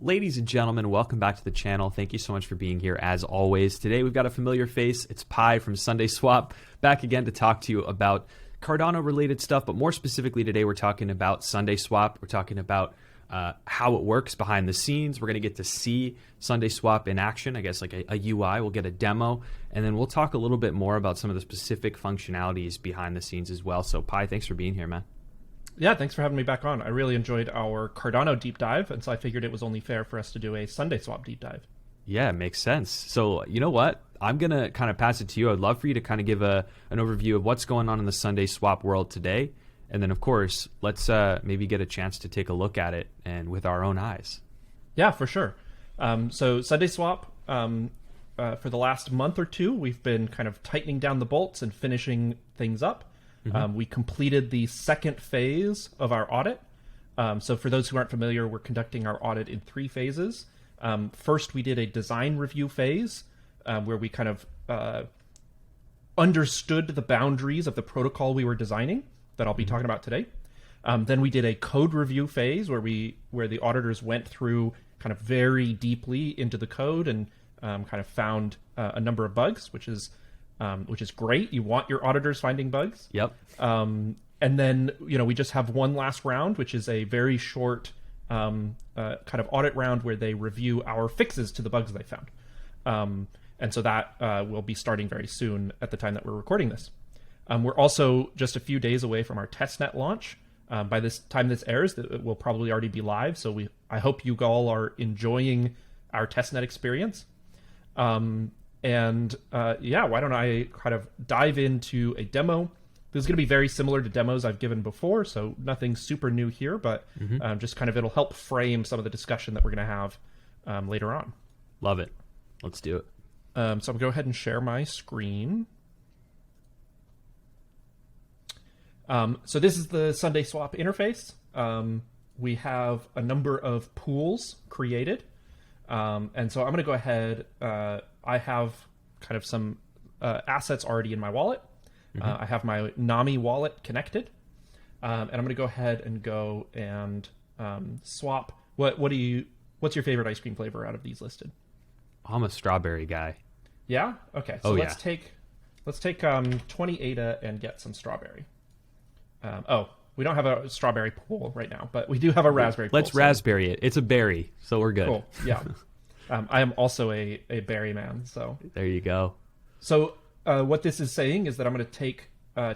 Ladies and gentlemen, welcome back to the channel. Thank you so much for being here as always. Today we've got a familiar face. It's Pi from SundaeSwap, back again to talk to you about Cardano related stuff, but more specifically today we're talking about SundaeSwap. We're talking about how it works behind the scenes. We're going to get to see SundaeSwap in action, I guess like a UI. We'll get a demo, and then we'll talk a little bit more about some of the specific functionalities behind the scenes as well. So Pi, thanks for being here, man. Yeah, thanks for having me back on. I really enjoyed our Cardano deep dive, and so I figured it was only fair for us to do a SundaeSwap deep dive. Yeah, it makes sense. So you know what? I'm going to kind of pass it to you. I'd love for you to kind of give an overview of what's going on in the SundaeSwap world today. And then, of course, let's maybe get a chance to take a look at it and with our own eyes. Yeah, for sure. So SundaeSwap, for the last month or two, we've been kind of tightening down the bolts and finishing things up. We completed the second phase of our audit. So for those who aren't familiar, we're conducting our audit in three phases. First, we did a design review phase where we kind of understood the boundaries of the protocol we were designing that I'll be talking about today. Then we did a code review phase where the auditors went through kind of very deeply into the code and kind of found a number of bugs, which is great. You want your auditors finding bugs. Yep. And then, we just have one last round, which is a very short kind of audit round where they review our fixes to the bugs they found. And so that will be starting very soon at the time that we're recording this. We're also just a few days away from our testnet launch. By this time this airs, it will probably already be live. So I hope you all are enjoying our testnet experience. Why don't I kind of dive into a demo? This is going to be very similar to demos I've given before, so nothing super new here, but just kind of it'll help frame some of the discussion that we're going to have later on. Love it. Let's do it. So I'm going to go ahead and share my screen. So this is the SundaeSwap interface. We have a number of pools created. And so I'm going to go ahead. I have kind of some assets already in my wallet. I have my Nami wallet connected. And I'm going to go ahead and swap. What's your favorite ice cream flavor out of these listed? I'm a strawberry guy. Yeah? Okay. So let's take 20 ADA and get some strawberry. We don't have a strawberry pool right now, but we do have a raspberry pool. Let's raspberry it. It's a berry, so we're good. Cool. Yeah. I am also a berry man, so. There you go. So what this is saying is that I'm going to take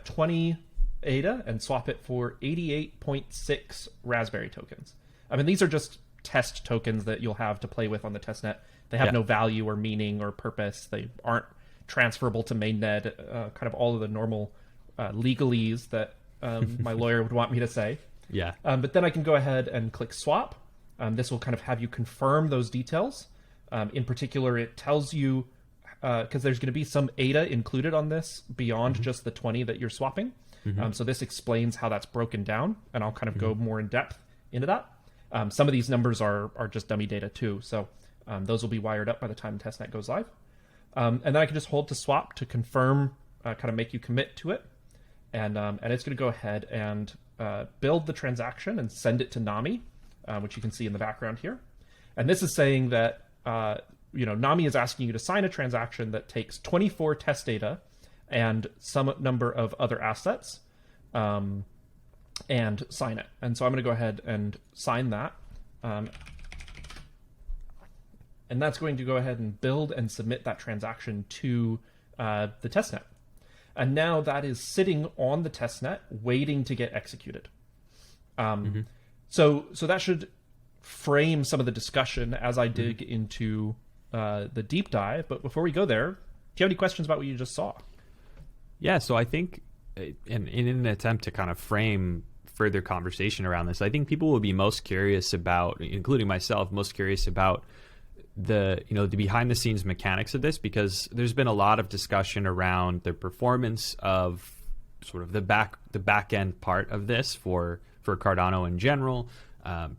20 ADA and swap it for 88.6 raspberry tokens. I mean, these are just test tokens that you'll have to play with on the testnet. They have no value or meaning or purpose. They aren't transferable to mainnet, kind of all of the normal legalese that my lawyer would want me to say. Yeah. But then I can go ahead and click swap. This will kind of have you confirm those details. In particular, it tells you, because there's going to be some ADA included on this beyond just the 20 that you're swapping. So this explains how that's broken down, and I'll kind of go more in depth into that. Some of these numbers are just dummy data too, so those will be wired up by the time testnet goes live. And then I can just hold to swap to confirm, kind of make you commit to it. And it's going to go ahead and build the transaction and send it to Nami, which you can see in the background here. And this is saying that Nami is asking you to sign a transaction that takes 24 test data and some number of other assets, and sign it. And so I'm going to go ahead and sign that. And that's going to go ahead and build and submit that transaction to the testnet. And now that is sitting on the testnet, waiting to get executed. So that should frame some of the discussion as I dig into the deep dive. But before we go there, do you have any questions about what you just saw? Yeah, so I think in an attempt to kind of frame further conversation around this, I think people will be most curious about, including myself, most curious about the behind the scenes mechanics of this, because there's been a lot of discussion around the performance of sort of the back end part of this for Cardano in general.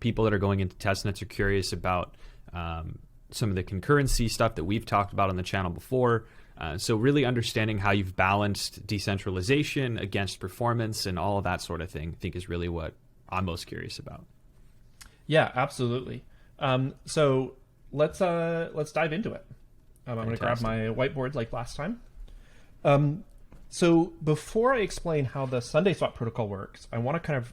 People that are going into testnets are curious about some of the concurrency stuff that we've talked about on the channel before. So really understanding how you've balanced decentralization against performance and all of that sort of thing, I think is really what I'm most curious about. Yeah, absolutely. So let's dive into it. I'm going to grab my whiteboard like last time. So before I explain how the SundaeSwap protocol works, I want to kind of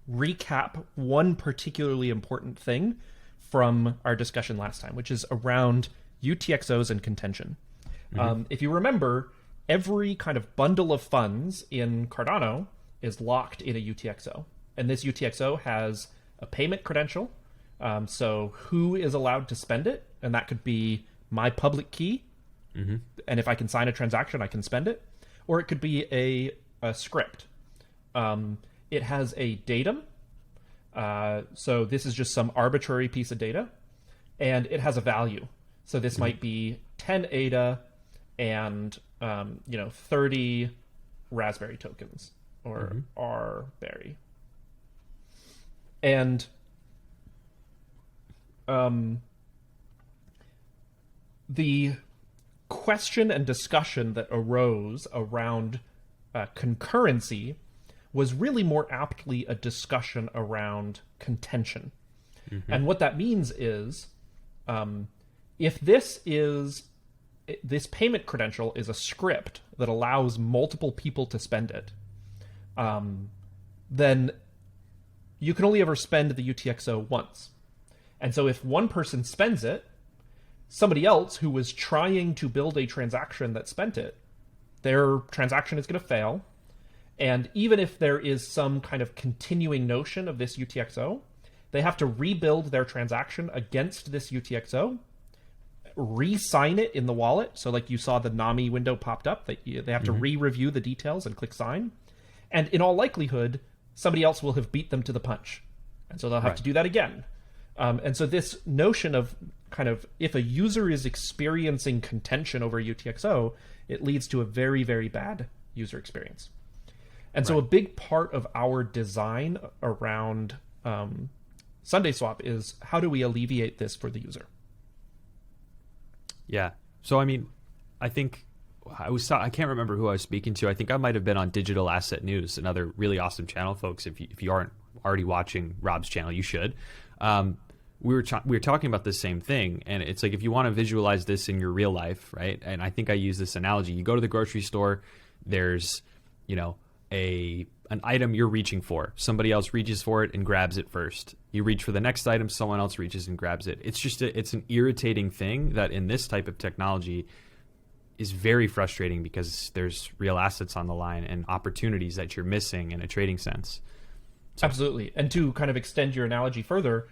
recap one particularly important thing from our discussion last time, which is around UTXOs and contention. If you remember, every kind of bundle of funds in Cardano is locked in a UTXO. And this UTXO has a payment credential. So who is allowed to spend it? And that could be my public key. And if I can sign a transaction, I can spend it. Or it could be a script. It has a datum. So this is just some arbitrary piece of data. And it has a value. So this might be 10 ADA and 30 Raspberry tokens or R-Berry. And the question and discussion that arose around concurrency was really more aptly a discussion around contention. And what that means is if this payment credential is a script that allows multiple people to spend it, then you can only ever spend the UTXO once. And so if one person spends it, somebody else who was trying to build a transaction that spent it, their transaction is going to fail. And even if there is some kind of continuing notion of this UTXO, they have to rebuild their transaction against this UTXO, re-sign it in the wallet. So like you saw the NAMI window popped up, they have to re-review the details and click sign. And in all likelihood, somebody else will have beat them to the punch. And so they'll have to do that again. And so this notion of kind of if a user is experiencing contention over a UTXO, it leads to a very, very bad user experience. And so a big part of our design around SundaeSwap is how do we alleviate this for the user? Yeah. So, I mean, I think I can't remember who I was speaking to. I think I might have been on Digital Asset News, another really awesome channel, folks. If you aren't already watching Rob's channel, you should. We were talking about the same thing, and it's like if you want to visualize this in your real life, right? And I think I use this analogy. You go to the grocery store, there's, an item you're reaching for. Somebody else reaches for it and grabs it first. You reach for the next item, someone else reaches and grabs it. It's just it's an irritating thing that in this type of technology is very frustrating because there's real assets on the line and opportunities that you're missing in a trading sense. So. Absolutely. And to kind of extend your analogy further,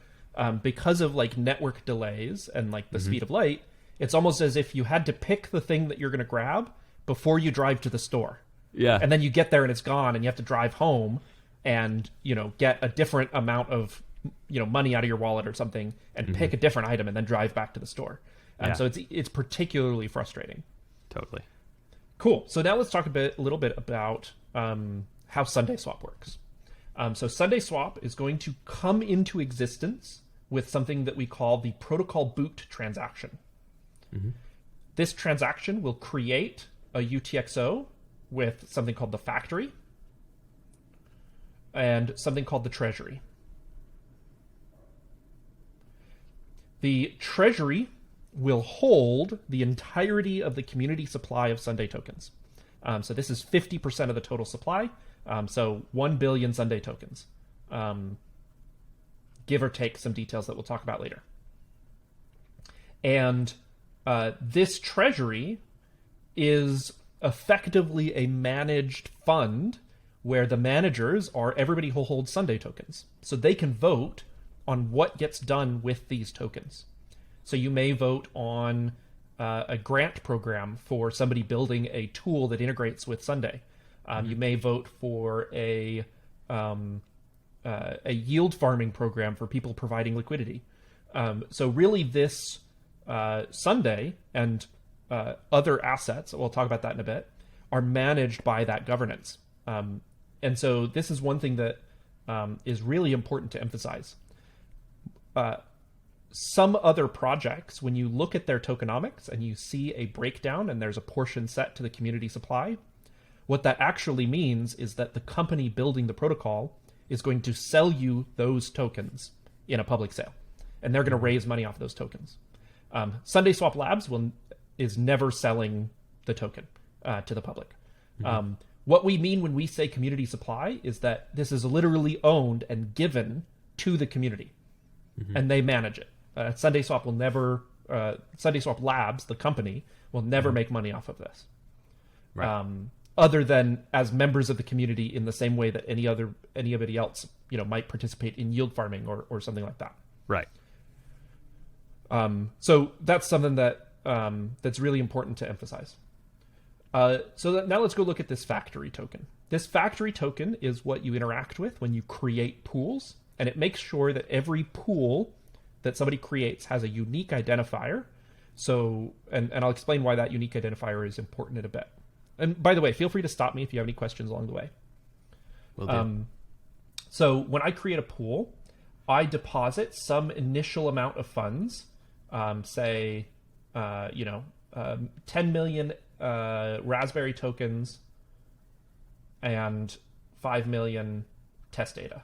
because of like network delays and like the speed of light, it's almost as if you had to pick the thing that you're going to grab before you drive to the store. Yeah. And then you get there and it's gone and you have to drive home and, get a different amount of, money out of your wallet or something and pick a different item and then drive back to the store. So it's particularly frustrating. Totally. Cool. So now let's talk a little bit about how SundaeSwap works. So SundaeSwap is going to come into existence with something that we call the protocol boot transaction. This transaction will create a UTXO with something called the factory and something called the treasury. The treasury will hold the entirety of the community supply of SUNDAE tokens. So this is 50% of the total supply. So 1 billion SUNDAE tokens, give or take some details that we'll talk about later. And this treasury is effectively a managed fund where the managers are everybody who holds SUNDAE tokens. So they can vote on what gets done with these tokens. So you may vote on a grant program for somebody building a tool that integrates with SUNDAE. You may vote for a yield farming program for people providing liquidity. So really this SUNDAE and other assets, we'll talk about that in a bit, are managed by that governance. And so this is one thing that is really important to emphasize. Some other projects, when you look at their tokenomics and you see a breakdown and there's a portion set to the community supply, what that actually means is that the company building the protocol is going to sell you those tokens in a public sale. and they're going to raise money off those tokens. SundaeSwap Labs is never selling the token to the public. What we mean when we say community supply is that this is literally owned and given to the community, and they manage it. SundaeSwap will never, SundaeSwap Labs, the company, will never make money off of this. Right. Other than as members of the community in the same way that anybody else, might participate in yield farming or something like that. Right. So that's something that that's really important to emphasize. Now let's go look at this factory token. This factory token is what you interact with when you create pools, and it makes sure that every pool that somebody creates has a unique identifier. So, and I'll explain why that unique identifier is important in a bit. And by the way, feel free to stop me if you have any questions along the way. Will do. So when I create a pool, I deposit some initial amount of funds, say, 10 million Raspberry tokens and 5 million test data.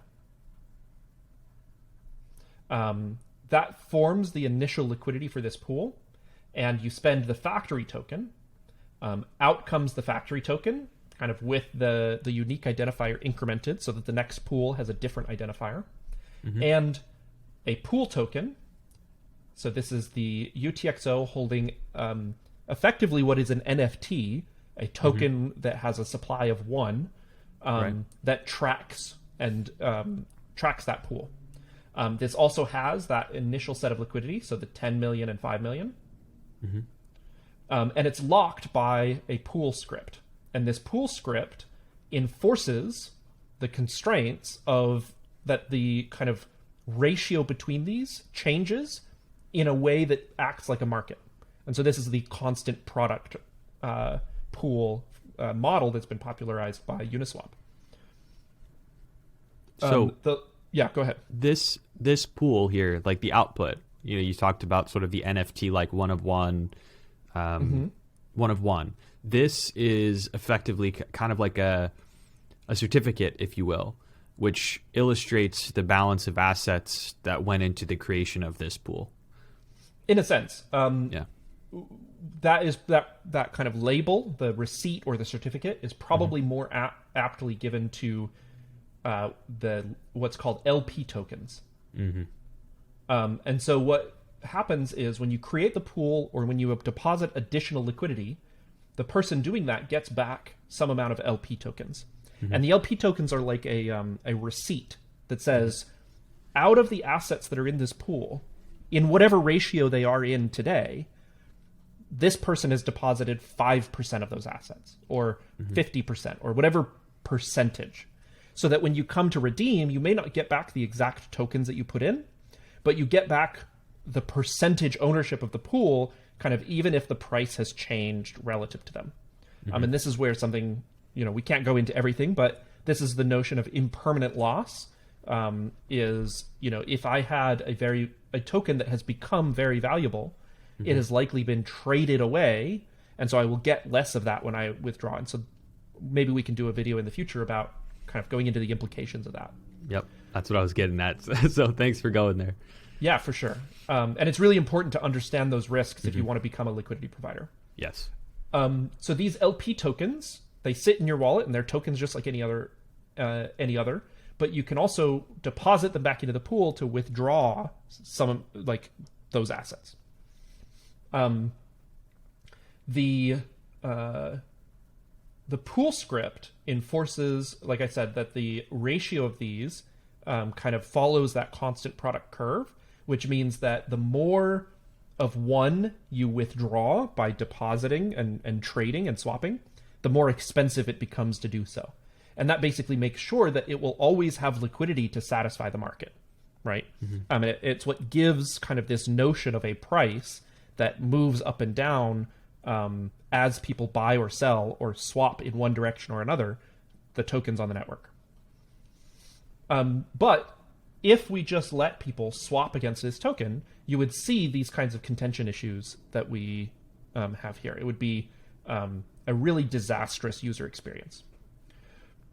That forms the initial liquidity for this pool, and you spend the factory token. Out comes the factory token, kind of with the unique identifier incremented so that the next pool has a different identifier. And a pool token. So this is the UTXO holding effectively what is an NFT, a token that has a supply of one, that tracks that pool. This also has that initial set of liquidity, so the 10 million and 5 million. And it's locked by a pool script. And this pool script enforces the constraints of that the kind of ratio between these changes in a way that acts like a market. And so this is the constant product pool model that's been popularized by Uniswap. So go ahead. This pool here, like the output, you talked about sort of the NFT, like one of one. This is effectively kind of like a certificate, if you will, which illustrates the balance of assets that went into the creation of this pool. In a sense, that is that kind of label, the receipt or the certificate, is probably more aptly given to the what's called LP tokens. And so what happens is when you create the pool or when you deposit additional liquidity, the person doing that gets back some amount of LP tokens. And the LP tokens are like a receipt that says, out of the assets that are in this pool, in whatever ratio they are in today, this person has deposited 5% of those assets, or 50%, or whatever percentage. So that when you come to redeem, you may not get back the exact tokens that you put in, but you get back the percentage ownership of the pool, kind of even if the price has changed relative to them. And this is where something, we can't go into everything, but this is the notion of impermanent loss. If I had a token that has become very valuable, it has likely been traded away, and so I will get less of that when I withdraw. And so maybe we can do a video in the future about kind of going into the implications of that. Yep, that's what I was getting at. So thanks for going there. Yeah, for sure. And it's really important to understand those risks if you want to become a liquidity provider. Yes. So these LP tokens, they sit in your wallet, and they're tokens just like any other. But you can also deposit them back into the pool to withdraw some, like, those assets. The pool script enforces, like I said, that the ratio of these kind of follows that constant product curve, which means that the more of one you withdraw by depositing and trading and swapping, the more expensive it becomes to do so. And that basically makes sure that it will always have liquidity to satisfy the market, right? It's what gives kind of this notion of a price that moves up and down as people buy or sell or swap in one direction or another the tokens on the network. But if we just let people swap against this token, you would see these kinds of contention issues that we have here. It would be a really disastrous user experience.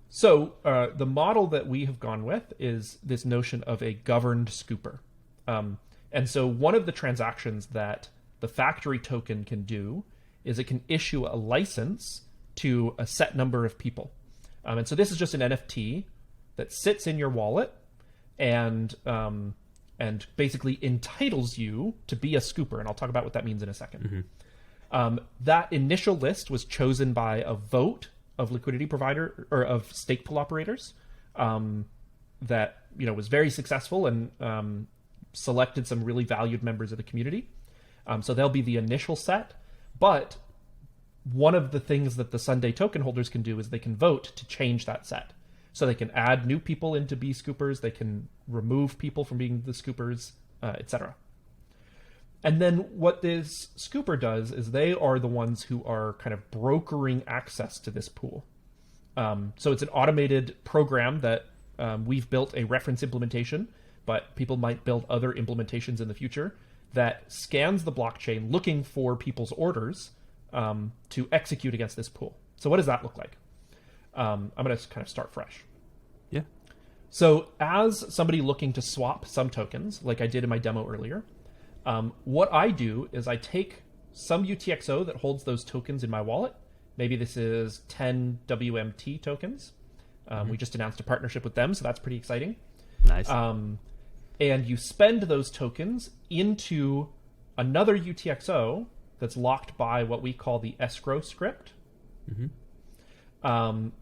So the model that we have gone with is this notion of a governed scooper. And And so one of the transactions that the factory token can do is it can issue a license to a set number of people. And so this is just an NFT that sits in your wallet and basically entitles you to be a scooper. And I'll talk about what that means in a second. That initial list was chosen by a vote of liquidity provider or of stake pool operators that was very successful and selected some really valued members of the community. So they'll be the initial set. But one of the things that the SUNDAE token holders can do is they can vote to change that set. So they can add new people in to be scoopers, they can remove people from being the scoopers, etc. And then what this scooper does is they are the ones who are kind of brokering access to this pool. So it's an automated program that we've built a reference implementation, but people might build other implementations in the future that scans the blockchain looking for people's orders to execute against this pool. So what does that look like? I'm going to kind of start fresh. Yeah. So as somebody looking to swap some tokens, like I did in my demo earlier, what I do is I take some UTXO that holds those tokens in my wallet. Maybe this is 10 WMT tokens. We just announced a partnership with them, so that's pretty exciting. Nice. And you spend those tokens into another UTXO that's locked by what we call the escrow script. The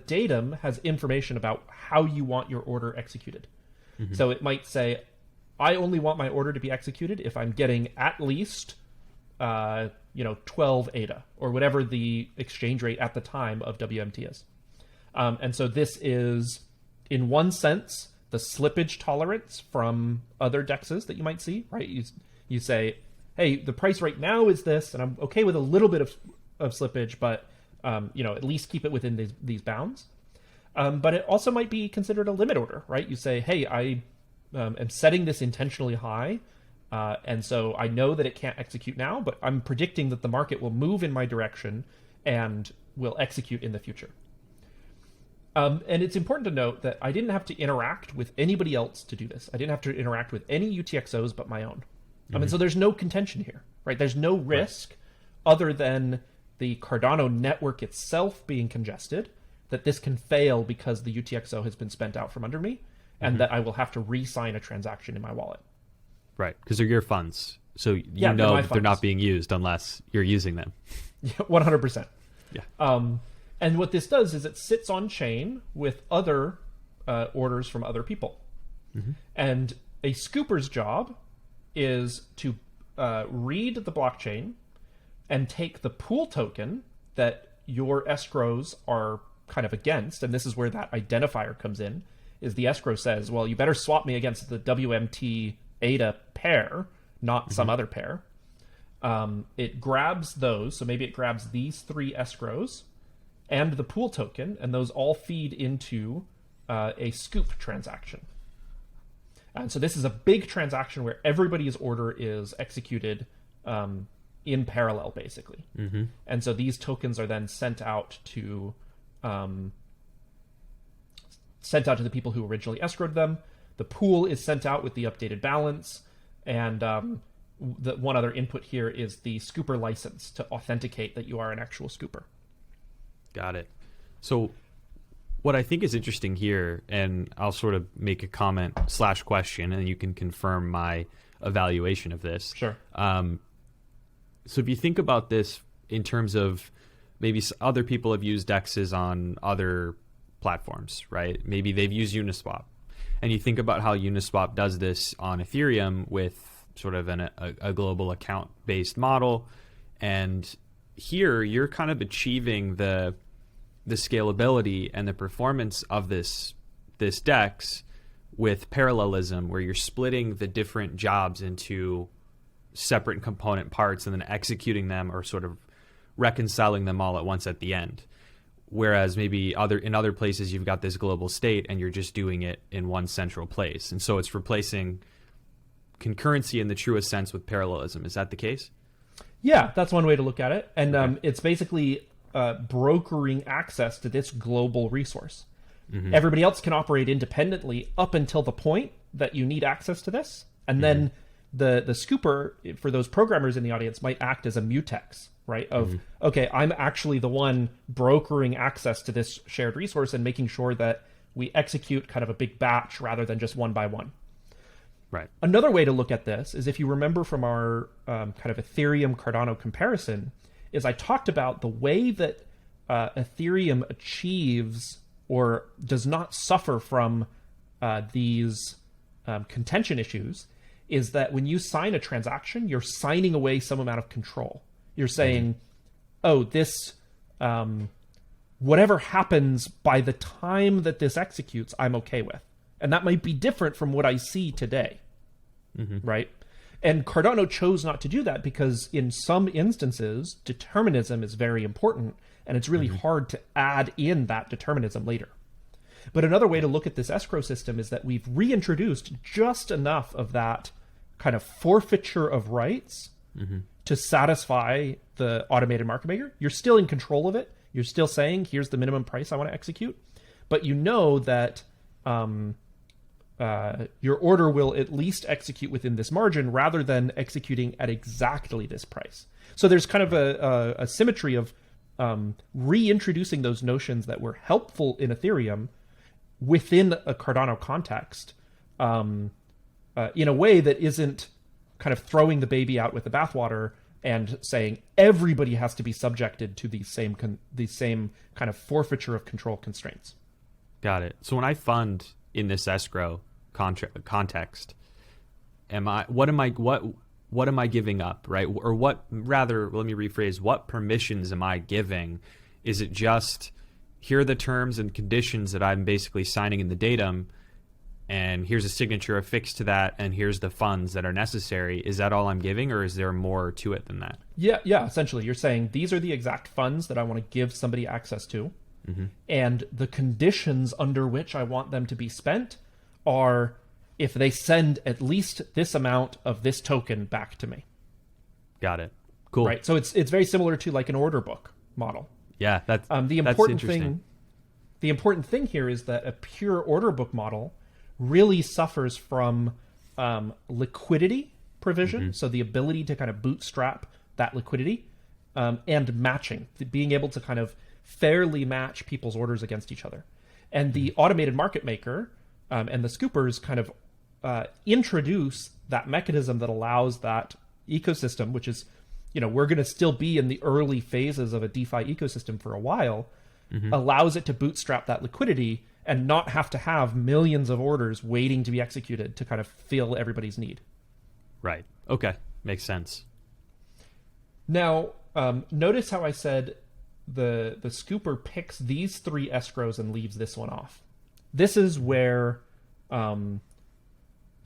datum has information about how you want your order executed. So it might say, I only want my order to be executed if I'm getting at least 12 ADA, or whatever the exchange rate at the time of WMT is. And so this is, in one sense, the slippage tolerance from other DEXs that you might see, right? You say, hey, the price right now is this, and I'm okay with a little bit of slippage, but at least keep it within these bounds. But it also might be considered a limit order, right? You say, hey, I am setting this intentionally high, and so I know that it can't execute now, but I'm predicting that the market will move in my direction and will execute in the future. And it's important to note that I didn't have to interact with anybody else to do this. I didn't have to interact with any UTXOs but my own. And so there's no contention here, right? There's no risk other than the Cardano network itself being congested, that this can fail because the UTXO has been spent out from under me, and that I will have to re-sign a transaction in my wallet. Right, because they're your funds. So you they're know that they're not being used unless you're using them. Yeah, 100%. Yeah. And what this does is it sits on chain with other orders from other people. And a scooper's job is to read the blockchain and take the pool token that your escrows are kind of against, and this is where that identifier comes in, is the escrow says, well, you better swap me against the WMT ADA pair, not some other pair. It grabs those, so maybe it grabs these three escrows and the pool token, and those all feed into a scoop transaction. And so this is a big transaction where everybody's order is executed in parallel, basically. And so these tokens are then sent out to the people who originally escrowed them. The pool is sent out with the updated balance, and the one other input here is the scooper license to authenticate that you are an actual scooper. Got it. So what I think is interesting here, and I'll sort of make a comment / question, and you can confirm my evaluation of this. Sure. So if you think about this in terms of maybe other people have used DEXs on other platforms, right? Maybe they've used Uniswap. And you think about how Uniswap does this on Ethereum with sort of a global account-based model. And here you're kind of achieving the scalability and the performance of this DEX with parallelism, where you're splitting the different jobs into separate component parts and then executing them or sort of reconciling them all at once at the end. Whereas maybe in other places you've got this global state and you're just doing it in one central place. And so it's replacing concurrency in the truest sense with parallelism. Is that the case? Yeah, that's one way to look at it. And it's basically brokering access to this global resource. Everybody else can operate independently up until the point that you need access to this. And then the scooper, for those programmers in the audience, might act as a mutex, right? Of, okay, I'm actually the one brokering access to this shared resource and making sure that we execute kind of a big batch rather than just one by one. Right. Another way to look at this is, if you remember from our kind of Ethereum Cardano comparison, is I talked about the way that Ethereum achieves or does not suffer from these contention issues is that when you sign a transaction, you're signing away some amount of control. You're saying, oh, this, whatever happens by the time that this executes, I'm okay with. And that might be different from what I see today, right? And Cardano chose not to do that because in some instances, determinism is very important, and it's really hard to add in that determinism later. But another way to look at this escrow system is that we've reintroduced just enough of that kind of forfeiture of rights to satisfy the automated market maker. You're still in control of it. You're still saying, here's the minimum price I want to execute. But you know that your order will at least execute within this margin rather than executing at exactly this price. So there's kind of a symmetry of reintroducing those notions that were helpful in Ethereum within a Cardano context in a way that isn't kind of throwing the baby out with the bathwater and saying everybody has to be subjected to these same kind of forfeiture of control constraints. Got it. So when I fund in this escrow context, what am I giving up, right? Or what, rather, let me rephrase, what permissions am I giving? Is it just, here are the terms and conditions that I'm basically signing in the datum, and here's a signature affixed to that, and here's the funds that are necessary? Is that all I'm giving, or is there more to it than that? Yeah. Essentially, you're saying these are the exact funds that I want to give somebody access to, and the conditions under which I want them to be spent are if they send at least this amount of this token back to me. Got it. Cool. Right. So it's very similar to like an order book model. Yeah, that's the important that's interesting. thing. The important thing here is that a pure order book model really suffers from liquidity provision, so the ability to kind of bootstrap that liquidity, and matching, being able to kind of fairly match people's orders against each other. And the automated market maker and the scoopers kind of introduce that mechanism that allows that ecosystem, which is, we're going to still be in the early phases of a DeFi ecosystem for a while, allows it to bootstrap that liquidity and not have to have millions of orders waiting to be executed to kind of fill everybody's need. Right. Okay. Makes sense. Now, notice how I said the scooper picks these three escrows and leaves this one off. This is where the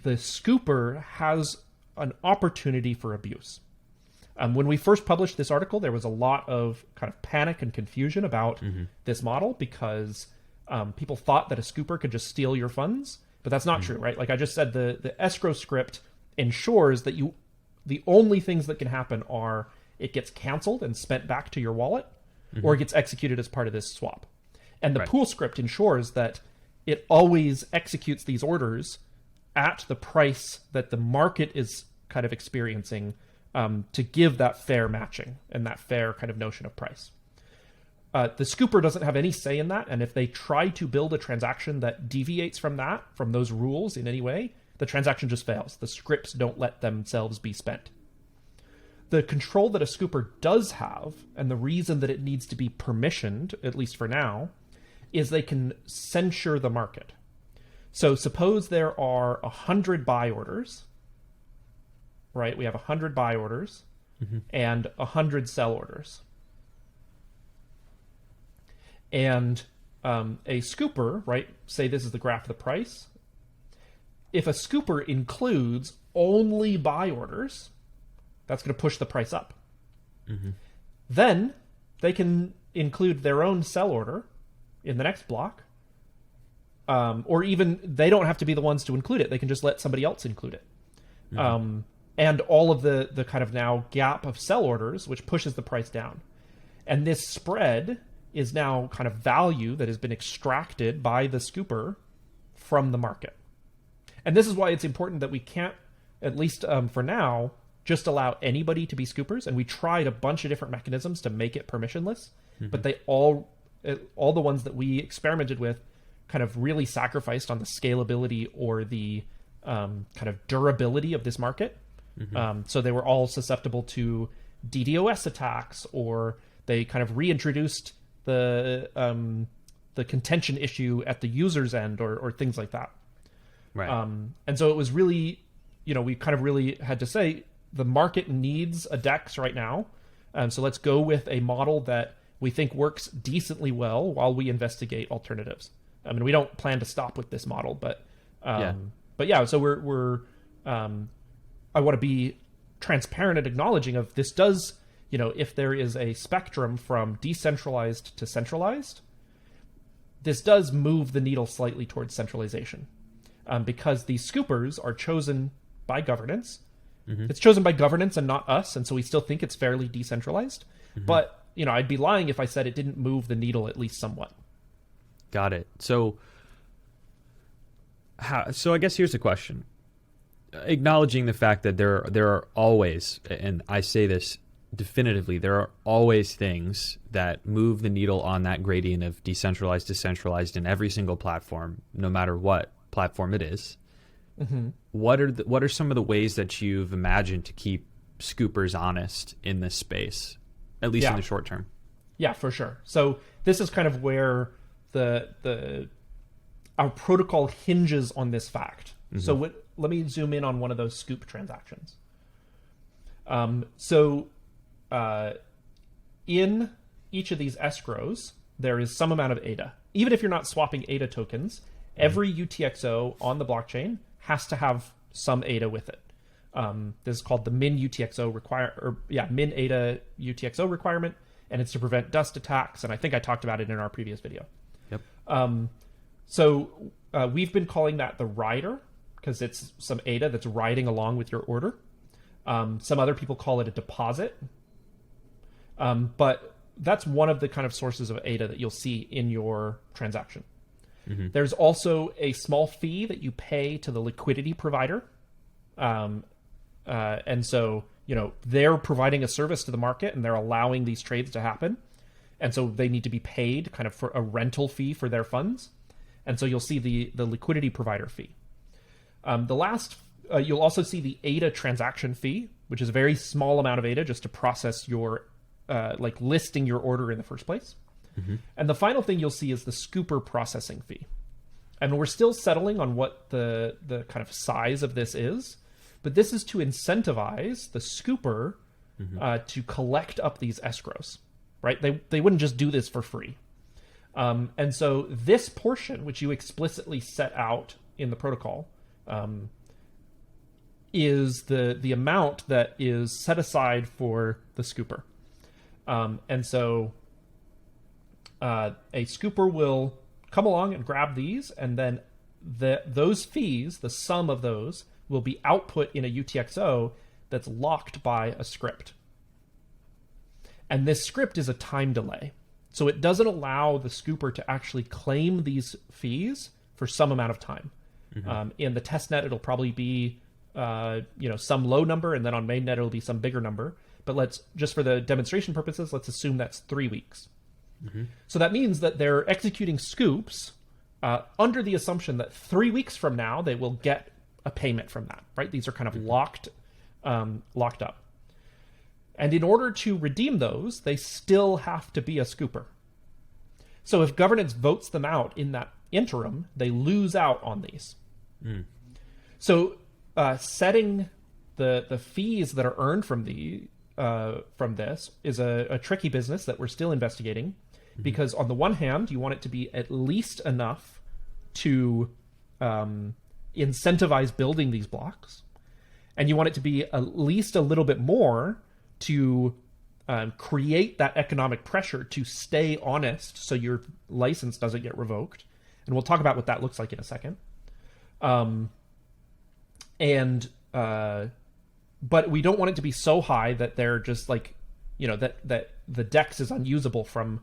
scooper has an opportunity for abuse. When we first published this article, there was a lot of kind of panic and confusion about this model because people thought that a scooper could just steal your funds, but that's not true, right? Like I just said, the escrow script ensures that the only things that can happen are it gets canceled and spent back to your wallet, or it gets executed as part of this swap. And the pool script ensures that it always executes these orders at the price that the market is kind of experiencing, to give that fair matching and that fair kind of notion of price. The scooper doesn't have any say in that, and if they try to build a transaction that deviates from those rules in any way, the transaction just fails. The scripts don't let themselves be spent. The control that a scooper does have, and the reason that it needs to be permissioned, at least for now, is they can censure the market. So suppose there are 100 buy orders, right? We have 100 buy orders and 100 sell orders. And a scooper, right? Say this is the graph of the price. If a scooper includes only buy orders, that's going to push the price up. Then they can include their own sell order in the next block. Or even they don't have to be the ones to include it. They can just let somebody else include it. And all of the kind of now gap of sell orders, which pushes the price down. And this spread is now kind of value that has been extracted by the scooper from the market. And this is why it's important that we can't, at least for now, just allow anybody to be scoopers. And we tried a bunch of different mechanisms to make it permissionless, but they all the ones that we experimented with kind of really sacrificed on the scalability or the kind of durability of this market. So they were all susceptible to DDoS attacks, or they kind of reintroduced the contention issue at the user's end, or things like that. Right. And so it was really, we kind of really had to say the market needs a DEX right now. So let's go with a model that we think works decently well while we investigate alternatives. I mean, we don't plan to stop with this model, but yeah. So we're I want to be transparent and acknowledging of this does, if there is a spectrum from decentralized to centralized, this does move the needle slightly towards centralization, because these scoopers are chosen by governance. It's chosen by governance and not us, and so we still think it's fairly decentralized. But I'd be lying if I said it didn't move the needle at least somewhat. Got it. So I guess here's the question. Acknowledging the fact that there are always, and I say this definitively, there are always things that move the needle on that gradient of decentralized to centralized in every single platform, no matter what platform it is. What are some of the ways that you've imagined to keep scoopers honest in this space, at least in the short term? Yeah, for sure. So this is kind of where our protocol hinges on this fact. So let me zoom in on one of those scoop transactions. In each of these escrows, there is some amount of ADA. Even if you're not swapping ADA tokens, every UTXO on the blockchain has to have some ADA with it. This is called the min UTXO min ADA UTXO requirement, and it's to prevent dust attacks. And I think I talked about it in our previous video. Yep. We've been calling that the rider, because it's some ADA that's riding along with your order. Some other people call it a deposit. But that's one of the kind of sources of ADA that you'll see in your transaction. There's also a small fee that you pay to the liquidity provider. And so, they're providing a service to the market and they're allowing these trades to happen. And so they need to be paid kind of for a rental fee for their funds. And so you'll see the liquidity provider fee. You'll also see the ADA transaction fee, which is a very small amount of ADA just to process your, listing your order in the first place. And the final thing you'll see is the scooper processing fee. And we're still settling on what the kind of size of this is, but this is to incentivize the scooper to collect up these escrows, right? They wouldn't just do this for free. And so this portion, which you explicitly set out in the protocol, is the amount that is set aside for the scooper. And so a scooper will come along and grab these, and then those fees, the sum of those, will be output in a UTXO that's locked by a script. And this script is a time delay. So it doesn't allow the scooper to actually claim these fees for some amount of time. In the testnet, it'll probably be some low number, and then on mainnet, it'll be some bigger number. But just for the demonstration purposes, let's assume that's 3 weeks. So that means that they're executing scoops under the assumption that 3 weeks from now, they will get a payment from that, right? These are kind of locked up. And in order to redeem those, they still have to be a scooper. So if governance votes them out in that interim, they lose out on these. So setting the fees that are earned from this is a tricky business that we're still investigating, because on the one hand, you want it to be at least enough to incentivize building these blocks, and you want it to be at least a little bit more to create that economic pressure to stay honest so your license doesn't get revoked. And we'll talk about what that looks like in a second. But we don't want it to be so high that they're just that the DEX is unusable from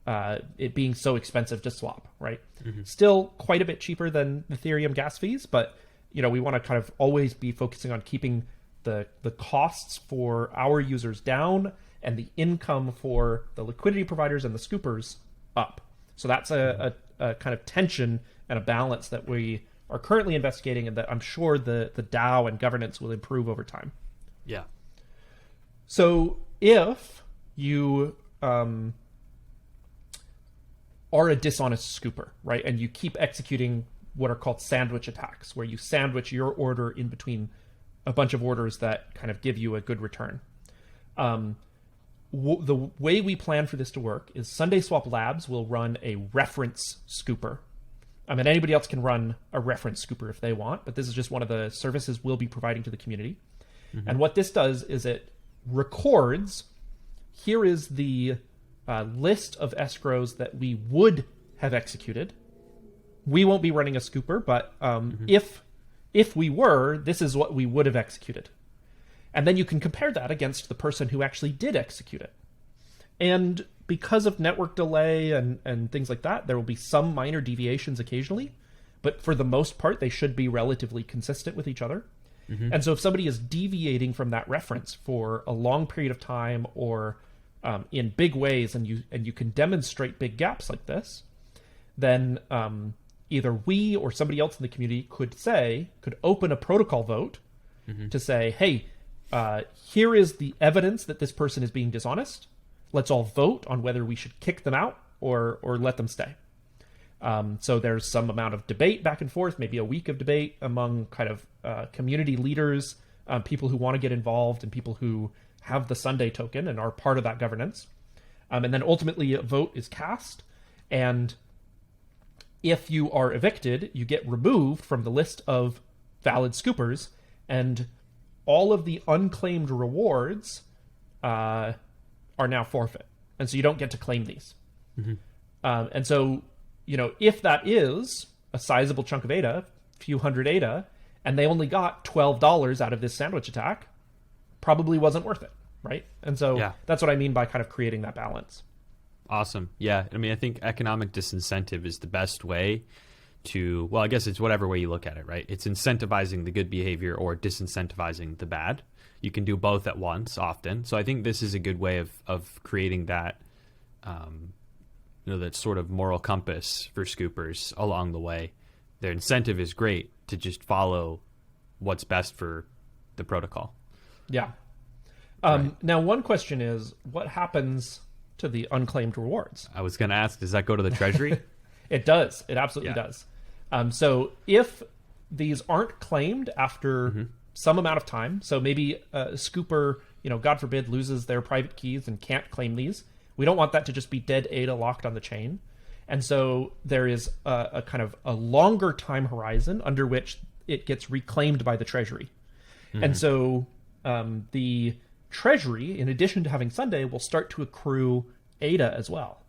it being so expensive to swap, right? Still quite a bit cheaper than Ethereum gas fees, but we want to kind of always be focusing on keeping the costs for our users down and the income for the liquidity providers and the scoopers up. So that's a kind of tension and a balance that we are currently investigating, and that I'm sure the DAO and governance will improve over time. Yeah. So if you are a dishonest scooper, right, and you keep executing what are called sandwich attacks, where you sandwich your order in between a bunch of orders that kind of give you a good return. The way we plan for this to work is SundaeSwap Labs will run a reference scooper. I mean, anybody else can run a reference scooper if they want, but this is just one of the services we'll be providing to the community. And what this does is it records, here is the list of escrows that we would have executed. We won't be running a scooper, but if we were, this is what we would have executed. And then you can compare that against the person who actually did execute it. And because of network delay and things like that, there will be some minor deviations occasionally, but for the most part, they should be relatively consistent with each other. And so if somebody is deviating from that reference for a long period of time, or in big ways, and you can demonstrate big gaps like this, then either we or somebody else in the community could open a protocol vote to say, hey, here is the evidence that this person is being dishonest. Let's all vote on whether we should kick them out or let them stay. So there's some amount of debate back and forth, maybe a week of debate among kind of community leaders, people who want to get involved, and people who have the SUNDAE token and are part of that governance. And then ultimately a vote is cast. And if you are evicted, you get removed from the list of valid scoopers, and all of the unclaimed rewards are now forfeit. And so you don't get to claim these. And so, if that is a sizable chunk of ADA, a few hundred ADA, and they only got $12 out of this sandwich attack, probably wasn't worth it, right? And so that's what I mean by kind of creating that balance. Awesome. Yeah. I mean, I think economic disincentive is the best way to, well, I guess it's whatever way you look at it, right? It's incentivizing the good behavior or disincentivizing the bad. You can do both at once often. So I think this is a good way of creating that, that sort of moral compass for scoopers along the way. Their incentive is great to just follow what's best for the protocol. Yeah. Now, one question is, what happens to the unclaimed rewards? I was going to ask, does that go to the treasury? It does. It absolutely does. So if these aren't claimed after some amount of time, so maybe a scooper, God forbid, loses their private keys and can't claim these, we don't want that to just be dead ADA locked on the chain. And so there is a kind of a longer time horizon under which it gets reclaimed by the treasury. And so the treasury, in addition to having SUNDAE, will start to accrue ADA as well.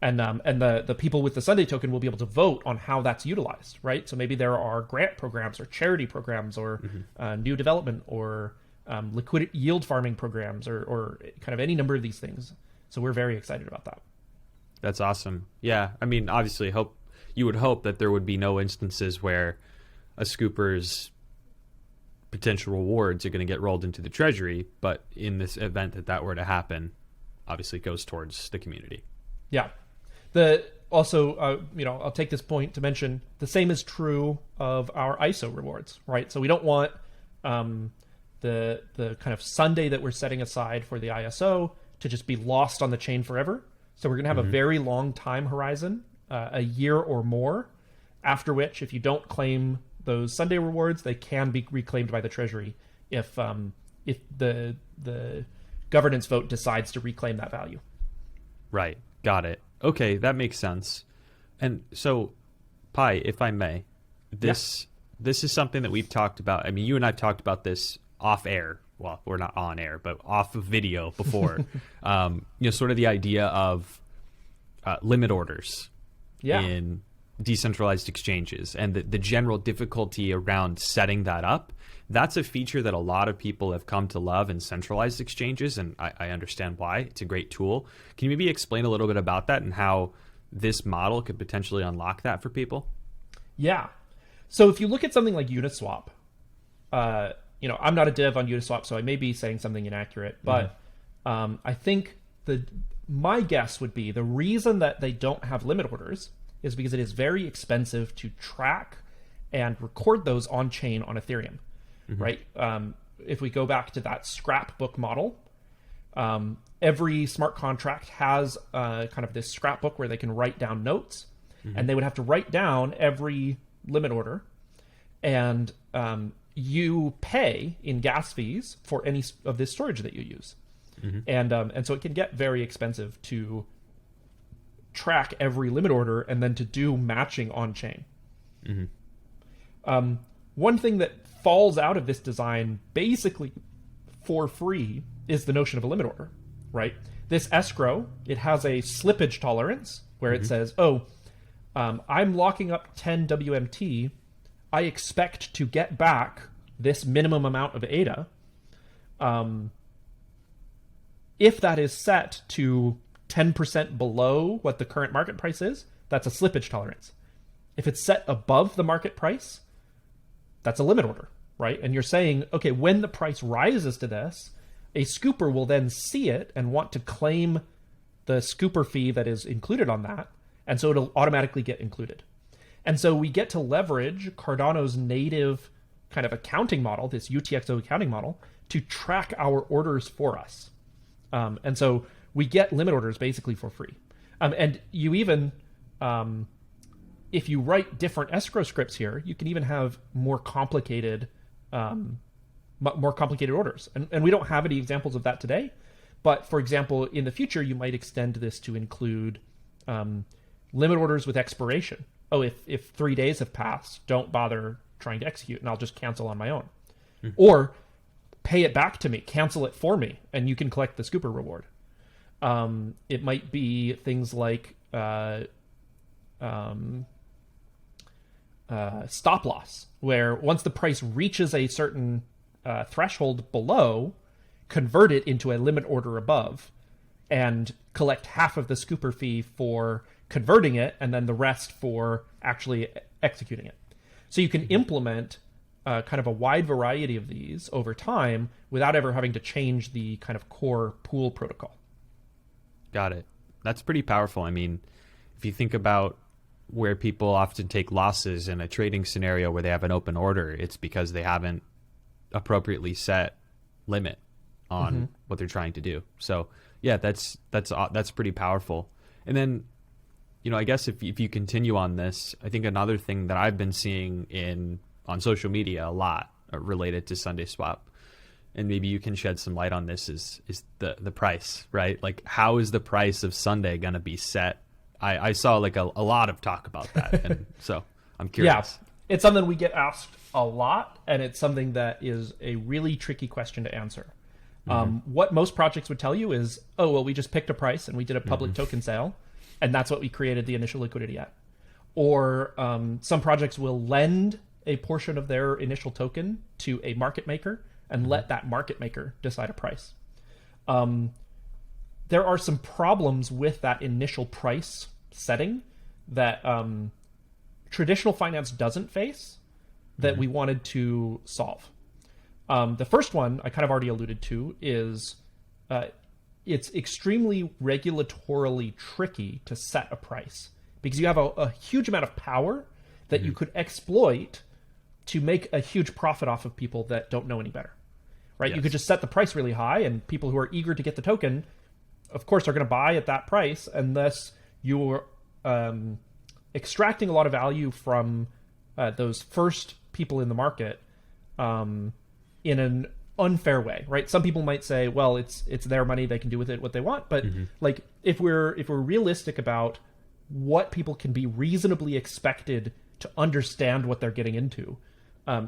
And the people with the SUNDAE token will be able to vote on how that's utilized, right? So maybe there are grant programs or charity programs or new development or liquidity yield farming programs or kind of any number of these things. So we're very excited about that. That's awesome. Yeah. I mean, obviously you would hope that there would be no instances where a scooper's potential rewards are going to get rolled into the treasury. But in this event that were to happen, obviously it goes towards the community. Yeah. I'll take this point to mention the same is true of our ISO rewards, right? So we don't want the kind of SUNDAE that we're setting aside for the ISO to just be lost on the chain forever. So we're going to have a very long time horizon, a year or more, after which, if you don't claim those SUNDAE rewards, they can be reclaimed by the treasury if the governance vote decides to reclaim that value. Right. Got it. Okay, that makes sense. And so, Pi, if I may, this is something that we've talked about. I mean, you and I've talked about this off air. Well, we're not on air, but off of video before. Sort of the idea of limit orders in decentralized exchanges and the general difficulty around setting that up, that's a feature that a lot of people have come to love in centralized exchanges, and I understand why. It's a great tool. Can you maybe explain a little bit about that and how this model could potentially unlock that for people? Yeah. So if you look at something like Uniswap, I'm not a dev on Uniswap, so I may be saying something inaccurate, but I think my guess would be the reason that they don't have limit orders is because it is very expensive to track and record those on chain on Ethereum, right? If we go back to that scrapbook model, every smart contract has kind of this scrapbook where they can write down notes, and they would have to write down every limit order, and you pay in gas fees for any of this storage that you use. And so it can get very expensive to track every limit order and then to do matching on chain. One thing that falls out of this design basically for free is the notion of a limit order, right? This escrow, it has a slippage tolerance where it says, I'm locking up 10 WMT. I expect to get back this minimum amount of ADA. If that is set to 10% below what the current market price is, that's a slippage tolerance. If it's set above the market price, that's a limit order, right? And you're saying, okay, when the price rises to this, a scooper will then see it and want to claim the scooper fee that is included on that, and so it'll automatically get included. And so we get to leverage Cardano's native kind of accounting model, this UTXO accounting model, to track our orders for us. And so we get limit orders basically for free. And you even, if you write different escrow scripts here, you can even have more complicated orders. And we don't have any examples of that today. But for example, in the future, you might extend this to include limit orders with expiration. Oh, if 3 days have passed, don't bother trying to execute, and I'll just cancel on my own. Or pay it back to me, cancel it for me, and you can collect the scooper reward. It might be things like stop loss, where once the price reaches a certain threshold below, convert it into a limit order above and collect half of the scooper fee for converting it and then the rest for actually executing it. So you can implement kind of a wide variety of these over time without ever having to change the kind of core pool protocol. Got it. That's pretty powerful. I mean, if you think about where people often take losses in a trading scenario where they have an open order, it's because they haven't appropriately set limit on what they're trying to do. So yeah, that's pretty powerful. And then, I guess if you continue on this, I think another thing that I've been seeing on social media a lot related to SundaeSwap, and maybe you can shed some light on this, is the price, right? Like, how is the price of SUNDAE going to be set? I saw like a lot of talk about that, and so I'm curious. Yeah, it's something we get asked a lot, and it's something that is a really tricky question to answer. What most projects would tell you is, oh, well, we just picked a price and we did a public token sale, and that's what we created the initial liquidity at. Or some projects will lend a portion of their initial token to a market maker and let that market maker decide a price. There are some problems with that initial price setting that traditional finance doesn't face that we wanted to solve. The first one I kind of already alluded to is it's extremely regulatorily tricky to set a price because you have a huge amount of power that you could exploit to make a huge profit off of people that don't know any better, right? Yes. You could just set the price really high, and people who are eager to get the token, of course, are going to buy at that price, unless you're extracting a lot of value from those first people in the market in an unfair way, right? Some people might say, well, it's their money, they can do with it what they want, but like if we're realistic about what people can be reasonably expected to understand what they're getting into,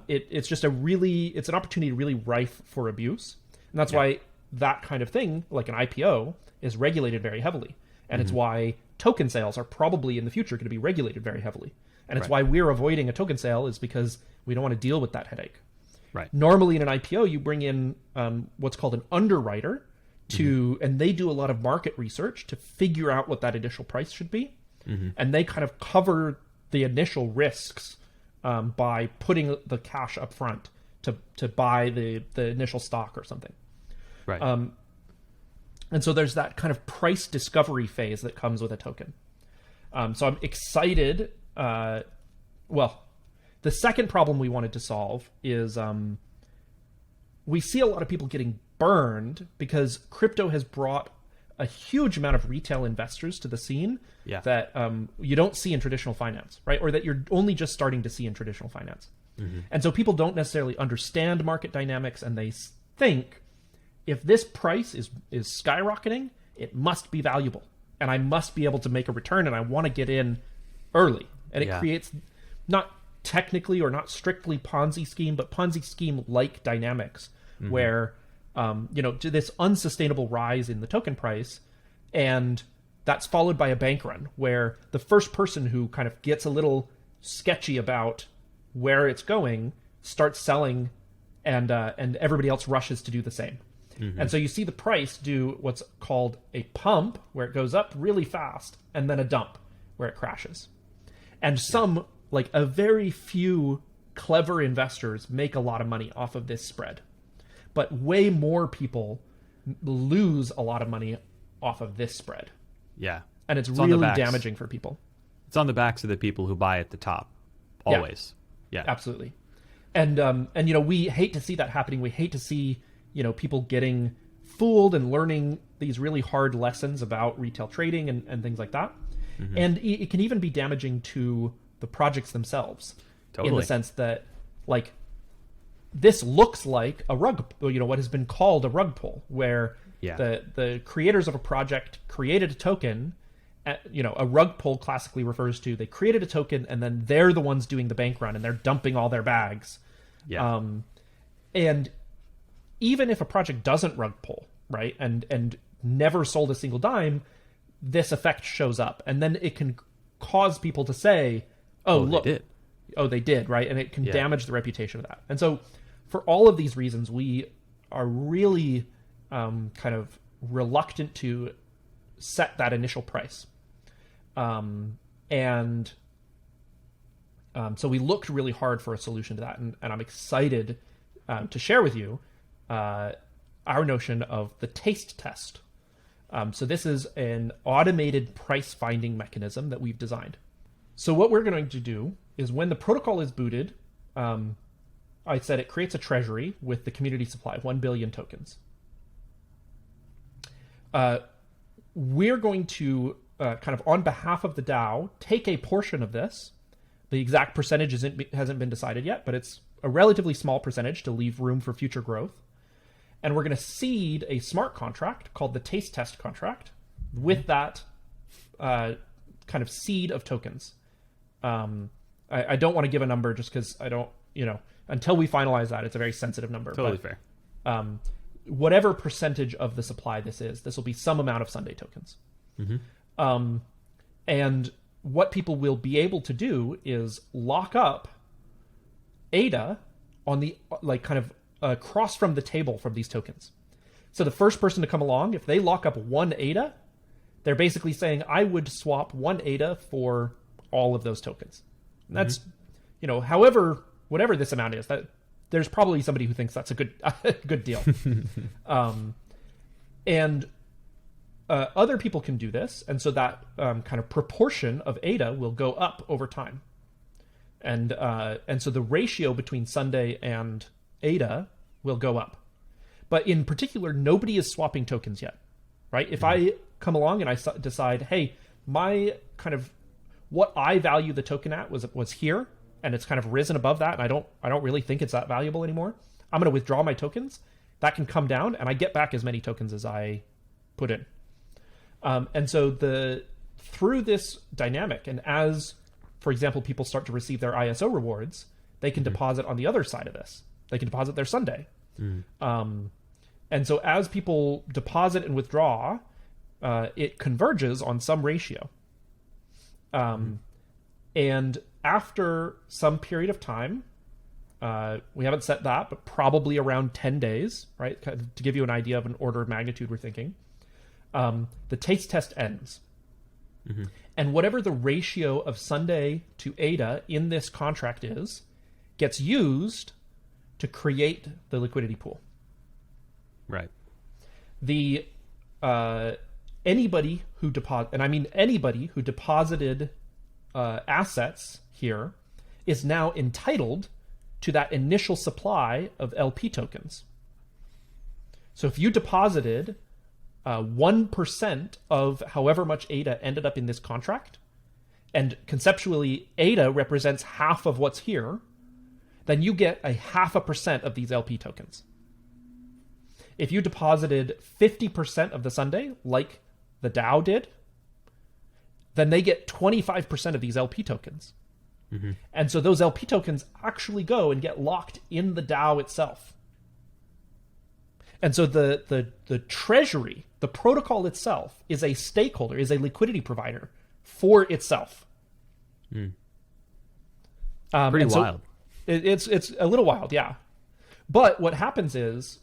it's just it's an opportunity really rife for abuse, and that's why that kind of thing, like an IPO, is regulated very heavily, and it's why token sales are probably in the future going to be regulated very heavily. And it's Right. why we're avoiding a token sale, is because we don't want to deal with that headache. Right. Normally in an IPO, you bring in what's called an underwriter and they do a lot of market research to figure out what that initial price should be. And they kind of cover the initial risks by putting the cash up front to buy the initial stock or something. Right. And so there's that kind of price discovery phase that comes with a token. So I'm excited. Well, the second problem we wanted to solve is we see a lot of people getting burned because crypto has brought a huge amount of retail investors to the scene that you don't see in traditional finance, right? Or that you're only just starting to see in traditional finance. And so people don't necessarily understand market dynamics, and they think if this price is skyrocketing, it must be valuable, and I must be able to make a return, and I want to get in early. And it creates not technically or not strictly Ponzi scheme, but Ponzi scheme like dynamics where to this unsustainable rise in the token price, and that's followed by a bank run where the first person who kind of gets a little sketchy about where it's going starts selling, and everybody else rushes to do the same. And so you see the price do what's called a pump, where it goes up really fast, and then a dump where it crashes. And like a very few clever investors make a lot of money off of this spread. But way more people lose a lot of money off of this spread. Yeah. And it's really damaging for people. It's on the backs of the people who buy at the top. Always. Yeah. Absolutely. And we hate to see that happening. We hate to see, people getting fooled and learning these really hard lessons about retail trading and things like that. And it can even be damaging to the projects themselves. Totally. In the sense that, like, this looks like a rug, what has been called a rug pull, where the creators of a project created a token. A rug pull classically refers to they created a token and then they're the ones doing the bank run and they're dumping all their bags. Yeah. And even if a project doesn't rug pull, right, and never sold a single dime, this effect shows up, and then it can cause people to say, "Oh, look, they did," right, and it can damage the reputation of that. And so, for all of these reasons, we are really kind of reluctant to set that initial price. So we looked really hard for a solution to that, and I'm excited to share with you our notion of the taste test. So this is an automated price finding mechanism that we've designed. So what we're going to do is when the protocol is booted, I said it creates a treasury with the community supply of 1 billion tokens. We're going to kind of on behalf of the DAO take a portion of this. The exact percentage hasn't been decided yet, but it's a relatively small percentage to leave room for future growth. And we're going to seed a smart contract called the taste test contract with that kind of seed of tokens. I don't want to give a number just because I don't, until we finalize that, it's a very sensitive number. Totally fair. Whatever percentage of the supply this will be some amount of SUNDAE tokens. And what people will be able to do is lock up ADA on the, kind of across from the table from these tokens. So the first person to come along, if they lock up one ADA, they're basically saying, I would swap one ADA for all of those tokens. And that's, whatever this amount is, that there's probably somebody who thinks that's a good deal. And other people can do this, and so that kind of proportion of ADA will go up over time. And so the ratio between SUNDAE and ADA will go up. But in particular, nobody is swapping tokens yet, right? If I come along and I decide, hey, my kind of what I value the token at was here, and it's kind of risen above that, and I don't really think it's that valuable anymore, I'm going to withdraw my tokens. That can come down, and I get back as many tokens as I put in. And so through this dynamic, and as, for example, people start to receive their ISO rewards, they can deposit on the other side of this. They can deposit their SUNDAE. And so as people deposit and withdraw, it converges on some ratio. And after some period of time, we haven't set that, but probably around 10 days, right? To give you an idea of an order of magnitude we're thinking, the taste test ends. Mm-hmm. And whatever the ratio of SUNDAE to ADA in this contract is, gets used to create the liquidity pool. Right. The anybody who deposited assets here is now entitled to that initial supply of LP tokens. So if you deposited 1% of however much ADA ended up in this contract, and conceptually ADA represents half of what's here, then you get 0.5% of these LP tokens. If you deposited 50% of the SUNDAE, like the DAO did, then they get 25% of these LP tokens. Mm-hmm. And so those LP tokens actually go and get locked in the DAO itself. And so the treasury, the protocol itself, is a stakeholder, is a liquidity provider for itself. Mm. Pretty wild. It's a little wild, yeah. But what happens is,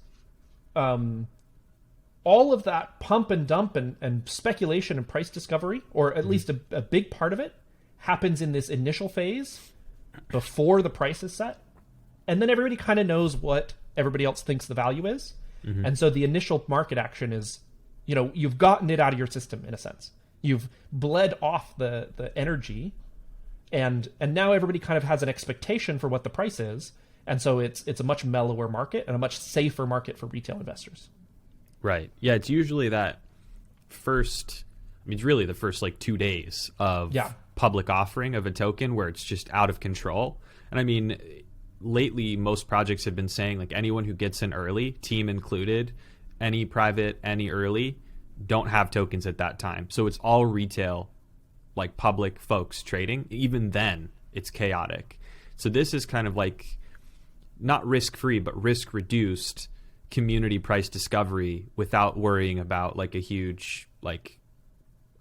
all of that pump and dump and speculation and price discovery, or at least a big part of it, happens in this initial phase before the price is set. And then everybody kind of knows what everybody else thinks the value is. Mm-hmm. And so the initial market action is, you've gotten it out of your system in a sense. You've bled off the energy, and now everybody kind of has an expectation for what the price is. And so it's a much mellower market and a much safer market for retail investors. Right. Yeah, it's usually that it's really the first 2 days of public offering of a token where it's just out of control. And lately most projects have been saying anyone who gets in early, team included, any private, any early, don't have tokens at that time. So it's all retail, public folks trading. Even then, it's chaotic. So this is kind of not risk-free, but risk-reduced community price discovery without worrying about a huge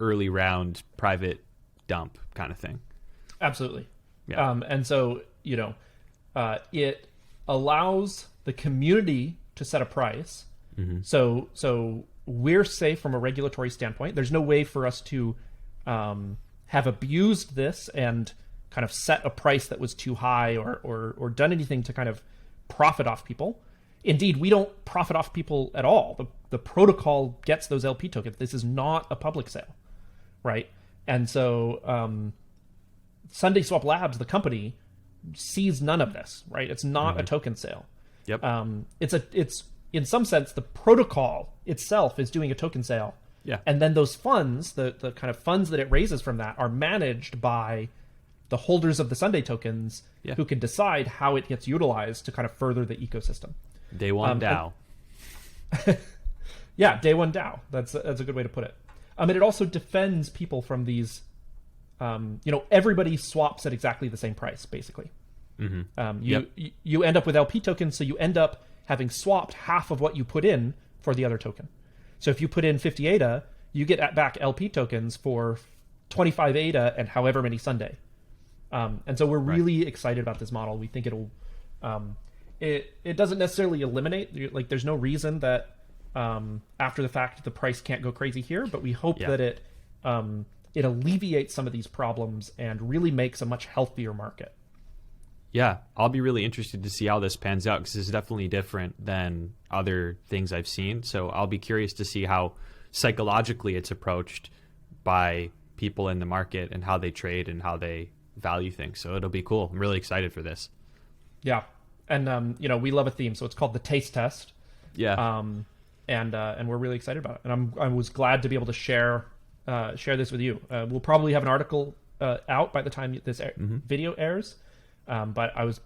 early round private dump kind of thing. Absolutely. Yeah. And so, it allows the community to set a price. Mm-hmm. So we're safe from a regulatory standpoint. There's no way for us to have abused this and kind of set a price that was too high or done anything to kind of profit off people. Indeed, we don't profit off people at all. The protocol gets those LP tokens. This is not a public sale, right? And so SundaeSwap Labs, the company, sees none of this, right? It's not a token sale. Yep. It's in some sense the protocol itself is doing a token sale. Yeah. And then those funds, the kind of funds that it raises from that, are managed by the holders of the SUNDAE tokens, who can decide how it gets utilized to kind of further the ecosystem. Day one DAO. Yeah, day one DAO. That's a good way to put it. And it also defends people from these. Everybody swaps at exactly the same price, basically. Mm-hmm. You end up with LP tokens, so you end up having swapped half of what you put in for the other token. So if you put in 50 ADA, you get back LP tokens for 25 ADA and however many SUNDAE. And so we're really excited about this model. We think it'll. It doesn't necessarily eliminate, there's no reason that after the fact the price can't go crazy here, but we hope that it alleviates some of these problems and really makes a much healthier market. Yeah, I'll be really interested to see how this pans out because it's definitely different than other things I've seen. So I'll be curious to see how psychologically it's approached by people in the market and how they trade and how they value things. So it'll be cool. I'm really excited for this. Yeah. And, we love a theme. So it's called the taste test. Yeah. And we're really excited about it. And I was glad to be able to share this with you. We'll probably have an article out by the time this video airs. But I was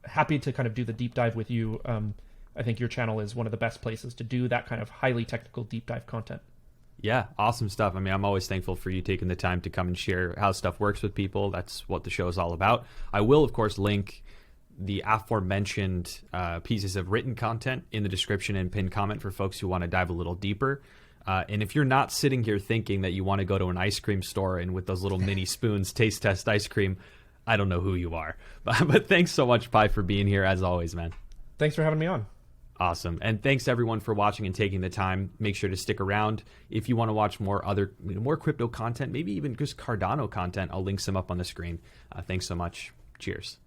happy to kind of do the deep dive with you. I think your channel is one of the best places to do that kind of highly technical deep dive content. Yeah, awesome stuff. I'm always thankful for you taking the time to come and share how stuff works with people. That's what the show is all about. I will, of course, link the aforementioned pieces of written content in the description and pinned comment for folks who want to dive a little deeper. And if you're not sitting here thinking that you want to go to an ice cream store and with those little mini spoons taste test ice cream, I don't know who you are. But thanks so much, Pi, for being here as always, man. Thanks for having me on. Awesome. And thanks everyone for watching and taking the time. Make sure to stick around. If you want to watch more crypto content, maybe even just Cardano content, I'll link some up on the screen. Thanks so much. Cheers.